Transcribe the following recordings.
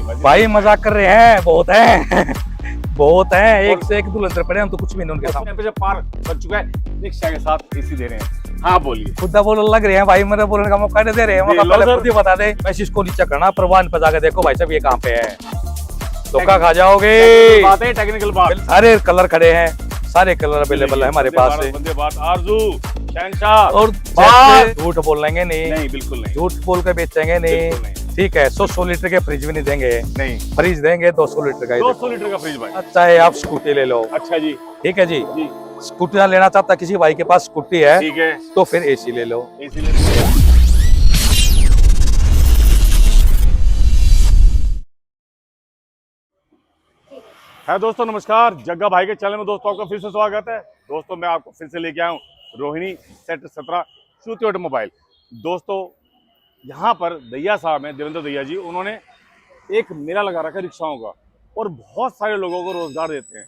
होगी भाई मजाक कर रहे हैं, बहुत है बहुत है, एक से एक दुल्हन पड़े, हम तो कुछ भी नहीं उनके सामने। टेम्परेचर पार कर चुका है, रिक्शा के साथ एसी दे रहे हैं। हाँ बोलिए। खुदा बोल लग रहे हैं भाई, मेरे बोलने का मौका नहीं दे रहे हैं, मौका पहले खुद ही बता दे। मैं इसको नीचे करना प्रवान पे जाकर देखो भाई साहब ये कहाँ पे है, धोखा खा जाओगे। बात है टेक्निकल बात। सारे कलर खड़े हैं, सारे कलर अवेलेबल है हमारे पास से। वंदे भारत, आरजू, शहंशाह और झूठ बोलेंगे नहीं, नहीं बिल्कुल नहीं, झूठ बोल के बेचेंगे नहीं, ठीक है। 100 लीटर के फ्रिज भी नहीं देंगे, नहीं फ्रिज देंगे 200 लीटर का। 200 लीटर का फ्रिज भाई। अच्छा है, आप स्कूटी ले लो। अच्छा जी, ठीक है जी। जी स्कूटी ना लेना चाहता किसी भाई के पास स्कूटी है, ठीक है, तो फिर एसी ले लो। एसी ले लो। है दोस्तों नमस्कार, जग्गा भाई के चैनल में दोस्तों आपका फिर से स्वागत है। दोस्तों मैं आपको फिर से लेके आया हूँ रोहिणी सेक्टर 17 श्रुति ऑटोमोबाइल। दोस्तों यहाँ पर दैया साहब हैं, देवेंद्र दैया जी, उन्होंने एक मेला लगा रखा है रिक्शाओं का और बहुत सारे लोगों को रोजगार देते हैं।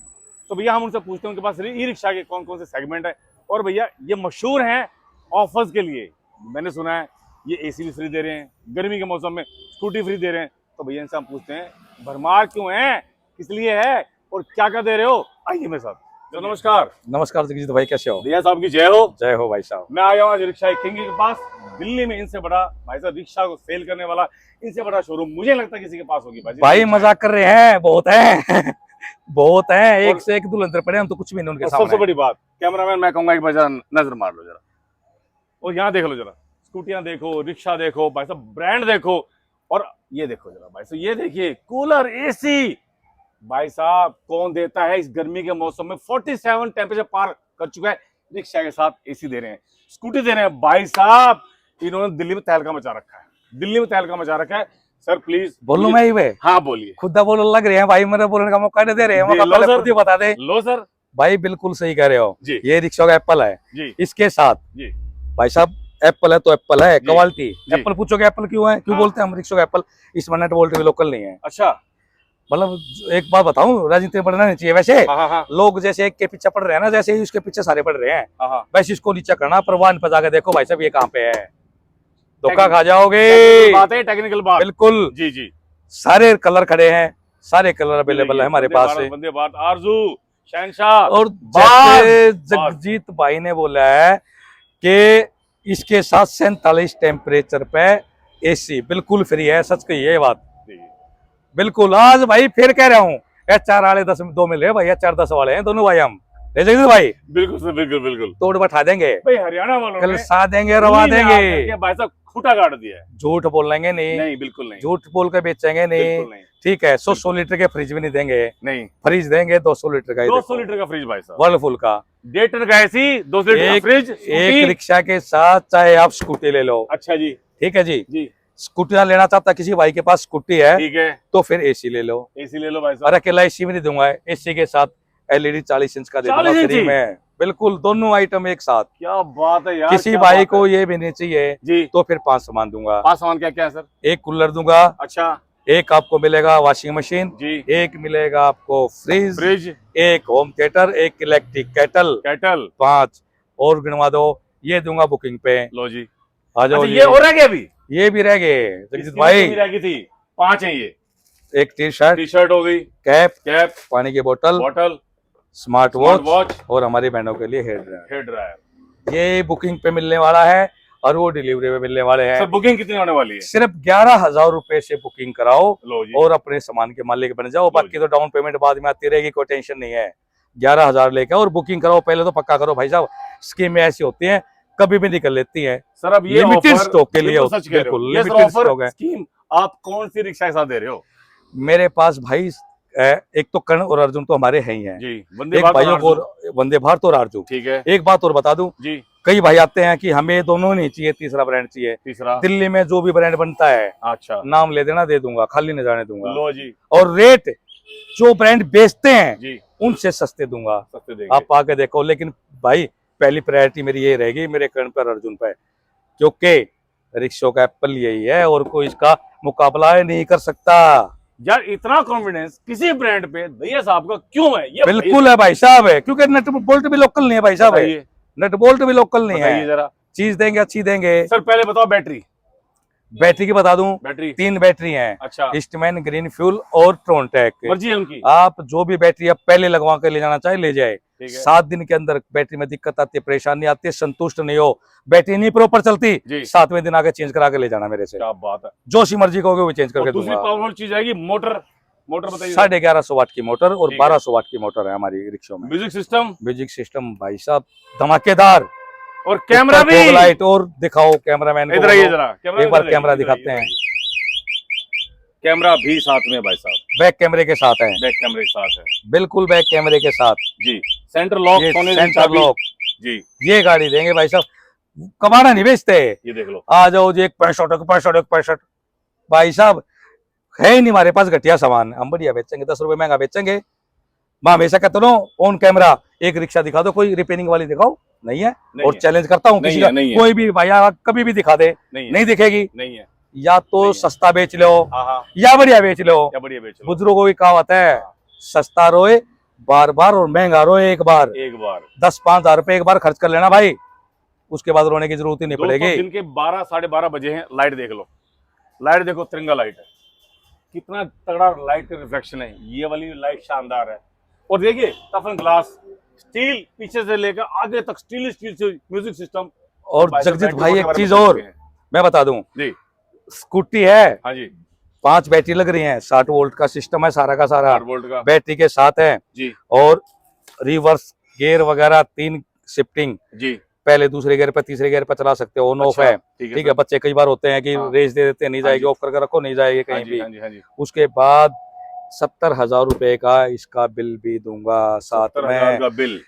तो भैया हम उनसे पूछते हैं उनके पास ई रिक्शा के कौन कौन से सेगमेंट है, और भैया ये मशहूर हैं ऑफर्स के लिए। मैंने सुना है ये एसी भी फ्री दे रहे हैं, गर्मी के मौसम में स्कूटी फ्री दे रहे हैं। तो भैया इनसे हम पूछते हैं भरमार क्यों है, किस लिए है और क्या क्या दे रहे हो। आइए मेरे साथ। तो नमस्कार। नमस्कार जगजीत भाई, कैसे हो? दैया साहब की जय हो। जय हो भाई साहब। मैं आया हूँ आज रिक्शा किंग के पास। दिल्ली में इनसे बड़ा भाई साहब रिक्शा को सेल करने वाला, इनसे बड़ा शोरूम मुझे लगता है किसी के पास होगी भाई मजाक कर रहे हैं, बहुत है बहुत है, एक से एक दुल्हन पड़े, हम तो कुछ भी नहीं उनके सामने। सबसे बड़ी बात, कैमरामैन मैं कहूंगा एक बार जरा नजर मार लो जरा, और यहाँ देख लो जरा, स्कूटियां देखो, रिक्शा देखो भाई साहब, ब्रांड देखो, और ये देखो जरा भाई साहब, ये देखिए कूलर, एसी। भाई साहब कौन देता है इस गर्मी के मौसम में? 47 टेम्परेचर पार कर चुका है, रिक्शा के साथ एसी दे रहे हैं, स्कूटी दे रहे हैं। भाई साहब इन्होंने दिल्ली में तहलका मचा रखा है, दिल्ली में तहलका मचा रखा है। सर प्लीज बोलूं मैं ही वे? हाँ बोलिए। खुदा बोल लग रहे हैं भाई, मेरे बोलने का मौका नहीं दे रहे हैं, मौका पहले खुद ही बता दे। लो सर। भाई बिल्कुल सही कह रहे हो जी। ये रिक्शा का एप्पल है जी, इसके साथ। जी भाई साहब एप्पल है तो एप्पल है, क्वालिटी। जी। एप्पल पूछोगे एप्पल क्यों है, क्यों हाँ। बोलते हैं हम रिक्शा का एप्पल? इसमें नेट वोल्ट भी लोकल नहीं है। अच्छा, मतलब एक बात बताऊं, राजनीति में पढ़ना नहीं चाहिए वैसे। हाँ। लोग जैसे एक के पीछे पड़ रहे हैं ना, जैसे ही उसके पीछे सारे पड़ रहे हैं, हाँ। वैसे इसको नीचे करना, प्रवान पे जाकर देखो भाई साहब ये कहाँ पे है, धोखा खा जाओगे। बात है टेक्निकल बात। बिल्कुल जी जी, सारे कलर खड़े हैं, सारे कलर अवेलेबल है हमारे पास से। वंदे भारत, आरजू, शहंशाह। और जैसे जगजीत भाई ने बोला है कि इसके साथ 47 टेम्परेचर पे एसी बिल्कुल फ्री है, सच कही है ये बात बिल्कुल। आज भाई फिर कह रहा हूँ, HR वाले 10 2 मिल रहे हैं भाई, HR 10 वाले हैं दोनों भाई हम। जगजीत भाई बिल्कुल सर, बिल्कुल बिल्कुल तोड़ बैठा देंगे भाई, हरियाणा वालों कल ने सा देंगे, रवा देंगे। भाई साहब खूटा काट दिया है। झूठ बोलेंगे नहीं, नहीं बिल्कुल नहीं, झूठ बोल के बेचेंगे नहीं, बिल्कुल नहीं, ठीक है। 100 लीटर के फ्रिज भी नहीं देंगे, नहीं फ्रिज देंगे 200 लीटर का। 200 लीटर का फ्रिज भाई साहब, वर्लफुल का 1.5 टन का एसी, 200 लीटर का फ्रिज, एक रिक्शा के साथ चाहे आप स्कूटी ले लो। अच्छा जी, ठीक है जी। जी स्कूटी ना लेना चाहता किसी भाई के पास स्कूटी है, ठीक है, तो फिर एसी ले लो। एसी ले लो भाई और साहब। अकेला एसी भी नहीं दूंगा, एसी के साथ LED 40 इंच का दे दूंगा 40 फ्री में, बिल्कुल दोनों आइटम एक साथ। क्या बात है यार, किसी क्या भाई बात को है। ये भी नहीं चाहिए जी, तो फिर 5 सामान दूंगा। 5 सामान क्या क्या है सर? एक कूलर दूंगा, अच्छा एक आपको मिलेगा वॉशिंग मशीन, जी, एक मिलेगा आपको फ्रिज, एक होम थिएटर, एक इलेक्ट्रिक केटल, केटल, 5 और गिनवा दो। ये दूंगा बुकिंग पे, लो जी। आ जाओ। अच्छा, ये हो रहा है अभी? ये भी रह गए जगजीत इसकी भाई। भी रह गई थी, 5 है ये। एक टी शर्ट हो गई, कैप, कैप, पानी की बोतल, बॉटल, स्मार्ट वॉच, वॉच, और हमारी बहनों के लिए हेयर ड्रायर। Head dryer. ये बुकिंग पे मिलने वाला है और वो डिलीवरी पे मिलने वाले हैं। सर बुकिंग कितनी होने वाली है? सिर्फ 11,000 रुपए से बुकिंग कराओ लो जी। और अपने सामान के मालिक बन जाओ। बाकी तो डाउन पेमेंट बाद में आती रहेगी, कोई टेंशन नहीं है। 11,000 लेके और बुकिंग कराओ, पहले तो पक्का करो भाई साहब। स्कीमें ऐसी होती हैं कभी भी निकल लेती हैं। सर अब ये लिमिटेड स्टॉक के लिए, सच कह रहे हो, बिल्कुल ये लिमिटेड ऑफर स्टॉक है। स्कीम आप कौन सी रिक्शा के साथ दे रहे हो? मेरे पास भाई एक तो कर्ण और अर्जुन तो हमारे हैं ही हैं जी, वंदे एक भारत भाइयों और को, आरजू। वंदे भारत और आरजू। ठीक है एक बात और बता दूं, जी, कई भाई आते हैं कि हमें दोनों नहीं चाहिए, तीसरा ब्रांड चाहिए। तीसरा दिल्ली में जो भी ब्रांड बनता है अच्छा, नाम ले देना, दे दूंगा, खाली नहीं जाने दूंगा। लो जी, और रेट जो ब्रांड बेचते हैं जी उनसे सस्ते दूंगा, सस्ते देंगे। आप आके देखो। लेकिन भाई पहली प्रायोरिटी मेरी ये रहेगी मेरे कर्ण पर, अर्जुन पर, क्योंकि रिक्शा का एप्पल यही है और कोई इसका मुकाबला नहीं कर सकता। यार इतना कॉन्फिडेंस किसी ब्रांड पे दैया साहब का क्यों है? ये बिल्कुल है भाई साहब, है क्योंकि नट बोल्ट भी लोकल नहीं है भाई साहब, है नट बोल्ट भी लोकल नहीं है। जरा चीज देंगे अच्छी देंगे। सर पहले बताओ बैटरी। बैटरी की बता दूं, बैटरी 3 बैटरी हैं। अच्छा, ईस्टमैन, ग्रीन फ्यूल और ट्रोनटेक। मर्जी है उनकी। आप जो भी बैटरी आप पहले लगवा कर ले जाना चाहे ले जाए। ठीक है 7 दिन के अंदर बैटरी में दिक्कत आती है, परेशानी आती है, संतुष्ट नहीं हो, बैटरी नहीं प्रॉपर चलती, जी, 7वें दिन आके चेंज करा के ले जाना मेरे से। क्या बात है। जो सी मर्जी कहोगे वो चेंज और करके दूसरी दूंगा। पावरफुल चीज आएगी मोटर, मोटर बताइए। 1150 वाट की मोटर और ठीक है। 1200 वाट की मोटर है हमारी रिक्शा में। म्यूजिक सिस्टम म्यूजिक सिस्टम भाई साहब धमाकेदार, और कैमरा ऊपर भी। fog light. और दिखाओ कैमरामैन को, इधर आइए बोलो, जरा, कैमरा एक बार इधर कैमरा आइए, इधर दिखाते आइए, हैं। कैमरा भी साथ में भाई साहब, बैक कैमरे के साथ है, बैक कैमरे के साथ है बिल्कुल बैक कैमरे के साथ। जी। सेंटर लॉक, ये सोने की सेंटर चाबी। लॉक, जी, ये गाड़ी देंगे भाई साहब, कमाना नहीं बेचते। ये देख लो। आ जाओ जी, 65 भाई साहब, है ही नहीं हमारे पास घटिया सामान, हम बढ़िया बेचेंगे, 10 रुपए महंगा बेचेंगे। मैं हमेशा कहता हूँ ऑन कैमरा एक रिक्शा दिखा दो, कोई रिपेयरिंग वाली दिखाओ, नहीं है। नहीं और है, चैलेंज करता हूँ नहीं किसी है, का, नहीं है। कोई भी भैया कभी भी दिखा दे, नहीं है, नहीं दिखेगी। नहीं है। या तो नहीं है। सस्ता बेच लो हाँ हाँ, या बढ़िया बेच लो। क्या बढ़िया बेच लो। बुजुर्गों की कहावत है, सस्ता रोए बार बार और महंगा रोए एक बार। एक बार 10-5 हजार रुपए एक बार खर्च कर लेना भाई, उसके बाद रोने की जरूरत ही नहीं दोस्तों, पड़ेगी। दिन के 12 साढ़े 12 बजे हैं। लाइट देख लो, लाइट देखो, तिरंगा लाइट है, कितना तगड़ा लाइट का रिफ्लेक्शन है। ये वाली लाइट शानदार है। और देखिए टफन ग्लास, स्टील पीछे से लेकर आगे तक स्टील से म्यूजिक सिस्टम। और जगजीत भाई एक चीज और मैं बता दूं, जी, स्कूटी है, हाँ जी, 5 बैटरी लग रही हैं, 60 वोल्ट का सिस्टम है सारा का सारा, 8 वोल्ट का बैटरी के साथ है। जी, और रिवर्स गियर वगैरह 3 शिफ्टिंग, जी, पहले दूसरे गियर पे तीसरे गियर पे चला सकते हो, ऑन ऑफ है। ठीक ठीक है, बच्चे कई बार होते हैं कि हाँ। रेस दे देते हैं, नहीं हाँ जाएगी, जी। ऑफ करके रखो, नहीं जाएगी हाँ कहीं जी, भी। हाँ जी, हाँ जी। उसके बाद 70,000 रुपए का इसका बिल भी दूंगा साथ 70,000 में। का बिल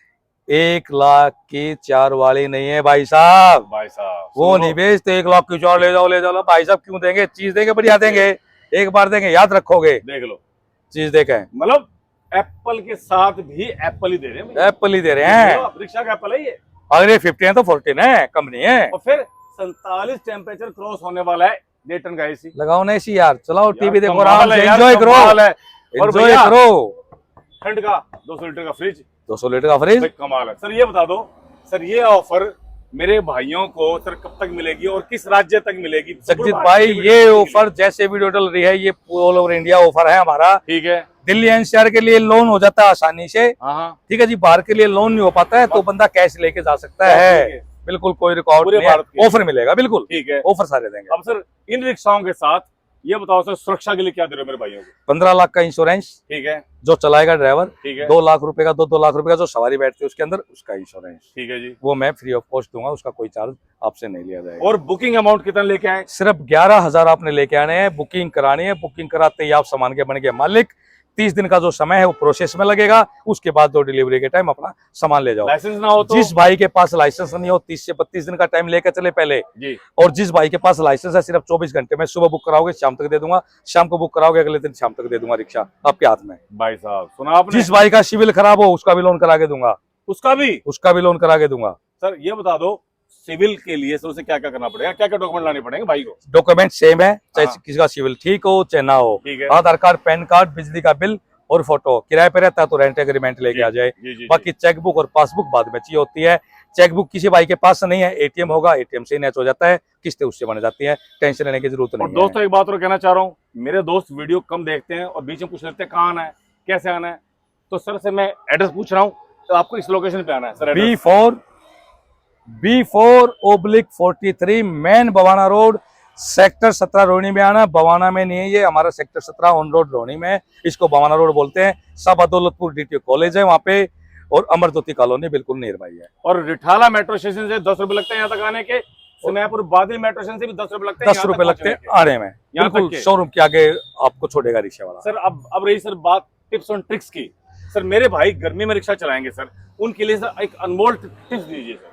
1 लाख की 4 वाली नहीं है भाई साहब, भाई साहब, वो नहीं बेचते। 1 लाख की 4 ले जाओ ले जाओ, भाई साहब क्यों देंगे, चीज देंगे, बढ़िया देंगे, एक बार देंगे, याद रखोगे, देख लो, चीज देखें। मतलब एप्पल के साथ भी एप्पल ही दे रहे हैं। एप्पल ही दे रहे हैं, रिक्शा का एप्पल है ये। अगर ये 15 है तो 14 है, कम नहीं है। और फिर 47 टेम्परेचर क्रॉस होने वाला है डेटन का एसी। लगाओ ना एसी यार, चलाओ टीवी देखो, कमाल आराम है से यार, एंजॉय करो, कमाल है। और एंजॉय भैया, करो। ठंड का 200 लीटर का फ्रिज, 200 लीटर का फ्रिज, भाई कमाल है। सर ये बता दो, सर ये ऑफर मेरे भाइयों को सर कब तक मिलेगी और किस राज्य तक मिलेगी? जगजीत भाई ये ऑफर जैसे वीडियो डल रही है, ये ऑल ओवर इंडिया ऑफर है हमारा। ठीक है, दिल्ली एनसीआर के लिए लोन हो जाता है आसानी से, हाँ हाँ, ठीक है जी। बाहर के लिए लोन नहीं हो पाता है तो बंदा कैश लेके जा सकता है, ठीक है। बिल्कुल कोई रिकॉर्ड पूरे नहीं है, भारत के। ऑफर मिलेगा, बिल्कुल ठीक है। ऑफर सारे देंगे। अब सर इन रिक्शाओं के साथ ये बताओ सर, सुरक्षा के लिए क्या दे रहे हो मेरे भाइयों को? 15 लाख का इंश्योरेंस, ठीक है, जो चलाएगा ड्राइवर, ठीक है, 2 लाख रुपए का, 2 लाख रुपए का जो सवारी बैठती है उसके अंदर, उसका इंश्योरेंस, ठीक है जी। वो मैं फ्री ऑफ कॉस्ट दूंगा, उसका कोई चार्ज आपसे नहीं लिया जाएगा। और बुकिंग अमाउंट कितना लेके आए? सिर्फ 11,000 आपने लेके आने हैं, बुकिंग करानी है, बुकिंग कराते ही आप सामान के बन गए मालिक। 30 दिन का जो समय है वो प्रोसेस में लगेगा, उसके बाद जो डिलीवरी के टाइम अपना सामान ले जाओ। लाइसेंस ना हो तो? जिस भाई के पास लाइसेंस नहीं हो 30 से 32 दिन का टाइम लेकर चले पहले जी। और जिस भाई के पास लाइसेंस है सिर्फ 24 घंटे में, सुबह बुक कराओगे शाम तक दे दूंगा, शाम को बुक कराओगे अगले दिन शाम तक दे दूंगा, रिक्शा आपके हाथ में। भाई साहब सुना आपने? जिस भाई का सिविल खराब हो उसका भी लोन करा के दूंगा, उसका भी लोन करा के दूंगा। सर ये बता दो, सिविल के लिए सर उसे क्या क्या करना पड़ेगा, क्या क्या डॉक्यूमेंट लाने पड़ेंगे भाई को? डॉक्यूमेंट सेम है, चाहे हाँ। किसी का सिविल ठीक हो चाहे ना हो, ठीक है, आधार कार्ड, पैन कार्ड, बिजली का बिल और फोटो। किराए पे रहता है तो रेंट एग्रीमेंट लेके आ जाए। जी, जी, बाकी चेकबुक और पासबुक बाद में चाहिए होती है। चेकबुक किसी भाई के पास नहीं है, एटीएम होगा, एटीएम से ही मैच हो जाता है, किस्तें उससे बन जाती है, टेंशन लेने की जरूरत और नहीं है। दोस्तों एक बात और कहना चाह रहा हूँ, मेरे दोस्त वीडियो कम देखते हैं और बीच में पूछ लेते हैं कहाँ आना है, कैसे आना है, तो सर से मैं एड्रेस पूछ रहा हूँ, तो आपको इस लोकेशन पे आना है sir. B4/43 main Bawana road, sector 17 Rohini में आना। बवाना में नहीं है ये, हमारा सेक्टर 17 ऑन रोड रोहिणी में है, इसको बवाना रोड बोलते हैं। सब अदौलतपुर DTO कॉलेज है वहाँ पे, और अमर ज्योति कॉलोनी बिल्कुल नियर बाई है। और रिठाला मेट्रो स्टेशन से 10 रुपए लगते हैं यहाँ तक आने के। समयपुर बादल मेट्रो स्टेशन से भी 10 रुपए लगते हैं, 10 रुपए लगते हैं आने में, यहाँ तक बिल्कुल के। शोरूम के आगे आपको छोड़ेगा रिक्शा वाला। सर अब रही सर बात टिप्स और ट्रिक्स की। सर मेरे भाई गर्मी में रिक्शा चलाएंगे सर, उनके लिए सर एक अनमोल टिप्स दीजिए सर।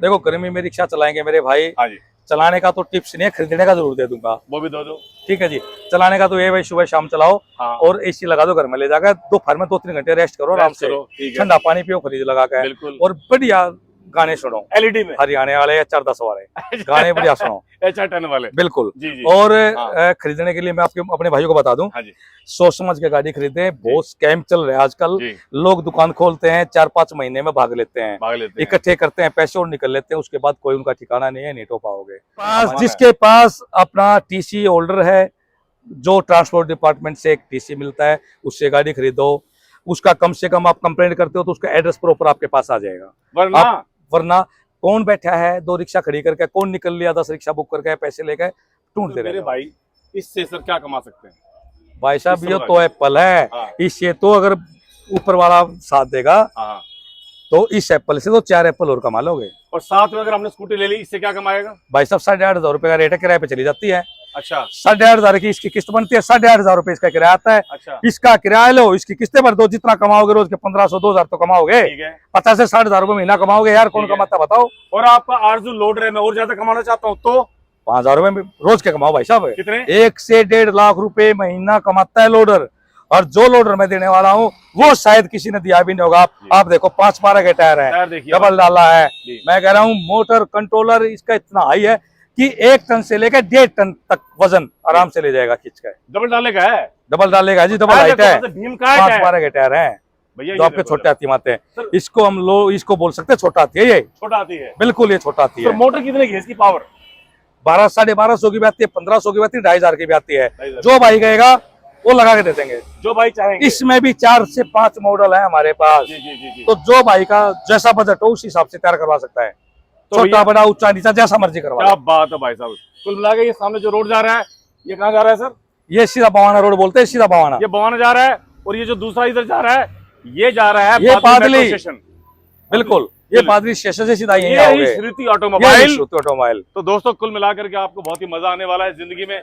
देखो गर्मी में रिक्शा चलाएंगे मेरे भाई, हाँ जी, चलाने का तो टिप्स नहीं है, खरीदने का जरूर दे दूंगा, वो भी दो दो। ठीक है जी। चलाने का तो ये भाई सुबह शाम चलाओ, हाँ, और एसी लगा दो घर में ले जाकर, दोपहर में 2-3 घंटे रेस्ट करो आराम से, ठीक है, ठंडा पानी पियो फ्रिज लगा कर, बिल्कुल। और बढ़िया गाने सुनो, एलईडी में हरियाणा वाले या 4-10 वाले गाने बढ़िया सुनो। HR10 वाले। बिल्कुल। जी जी। और हाँ। खरीदने के लिए मैं आपके अपने भाइयों को बता दूं, हाँ जी सोच समझ के गाड़ी खरीदें। बहुत स्कैम चल रहे हैं आजकल। जी, लोग दुकान खोलते हैं, 4-5 महीने में भाग लेते हैं, भाग लेते हैं। इकट्ठे करते हैं पैसे और निकल लेते हैं। उसके बाद कोई उनका ठिकाना नहीं है, नहीं तो पाओगे। हमारा जिसके पास अपना TC होल्डर है, जो ट्रांसपोर्ट डिपार्टमेंट से एक TC मिलता है, उससे गाड़ी खरीदो। उसका कम से कम आप कंप्लेंट करते हो तो उसका एड्रेस प्रॉपर आपके पास आ जाएगा। वरना वरना कौन बैठा है 2 रिक्शा खड़ी करके, कौन निकल लिया 10 रिक्शा बुक करके, पैसे लेके ढूंढते तो मेरे रहेगा। भाई इससे सर क्या कमा सकते हैं? भाई साहब इससे ये बड़ा तो एप्पल है, हाँ। इससे तो अगर ऊपर वाला साथ देगा हाँ, तो इस एप्पल से तो 4 एप्पल और कमा लोगे। और साथ में अगर हमने स्कूटी ले ली इससे क्या कमाएगा? भाई साहब 8,500 रुपए का रेट है, किराए पे चली जाती है। अच्छा 8,500 की इसकी किस्त बनती है, 8,500 रुपए इसका किराया आता है। अच्छा इसका किराया लो, इसकी किस्तें भर दो, जितना कमाओगे रोज के 1500-2000 तो कमाओगे। ठीक है। 50 से 60,000 रुपए महीना कमाओगे यार, कौन ठीक है। कमाता बताओ। और आपका आरजू लोड रहे, मैं और ज्यादा कमाना चाहता हूँ तो 5,000 रुपए रोज के कमाओ भाई साहब। कितने? 1 से 1.5 लाख रुपए महीना कमाता है लोडर। और जो लोडर मैं देने वाला हूँ वो शायद किसी ने दिया भी नहीं होगा। आप देखो 5-12 के टायर है, टायर देखिए, डबल डाला है। जी। मैं कह रहा हूँ मोटर कंट्रोलर इसका इतना हाई है कि 1 टन से लेकर 1.5 टन तक वजन आराम से ले जाएगा खींच कर। डबल डाले का है? डबल डालेगा जी, डबल हाइट है। भीम का है? 5-12 के टायर है भैया जो ये आपके देखो छोटे हाथी माते सर। हैं। इसको हम लोग इसको बोल सकते हैं छोटा हाथी है ये, छोटा आती है। बिल्कुल ये छोटा हाथी तो है। मोटर कितने की है इसकी पावर? 1200-1250 की भी आती है, 1500 की भी आती है, 2,500 की भी आती है। 2,500 जो भाई कहेगा वो लगा के दे देंगे। जो भाई चाहेंगे। इसमें भी 4 से 5 मॉडल है हमारे पास। जी जी जी जी। तो जो भाई का जैसा बजट हो उस हिसाब से तैयार करवा सकता है। तो छोटा भैया- बड़ा ऊंचा नीचा जैसा मर्जी करवा क्या लो। बात है भाई साहब। कुल मिला के ये सामने जो रोड जा रहा है ये कहाँ जा रहा है सर? ये सीधा बवाना रोड बोलते हैं, सीधा बवाना। ये बवाना जा रहा है। और ये जो दूसरा इधर जा रहा है ये जा रहा है ये बादली बादली। Metro station. बिल्कुल ये पादरी स्टेशन से सीधा यहीं ये आओगे। श्रुति ऑटोमोबाइल। ऑटोमोबाइल। तो दोस्तों कुल मिलाकर के आपको बहुत ही मजा आने वाला है जिंदगी में।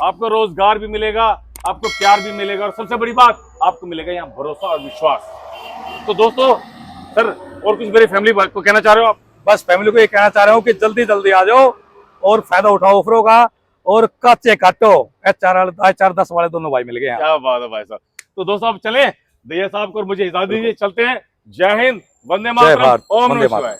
आपको रोजगार भी मिलेगा, आपको प्यार भी मिलेगा और सबसे बड़ी बात आपको मिलेगा यहाँ भरोसा और विश्वास। तो दोस्तों सर और कुछ मेरी फैमिली को कहना चाह रहे हो आप? बस फैमिली को ये कहना चाह रहा हूँ कि जल्दी जल्दी आ जाओ और फायदा उठाओ ऑफरों का और कच्चे काटो। HR10 वाले दोनों भाई मिल गए हैं। क्या बात है भाई साहब। तो दोस्तों आप चलें, दैया साहब को और मुझे इजाजत दीजिए, चलते हैं। जय हिंद, वंदे जय मातरम, भारत, ओम वंदे नमः मातरम। शिवाय।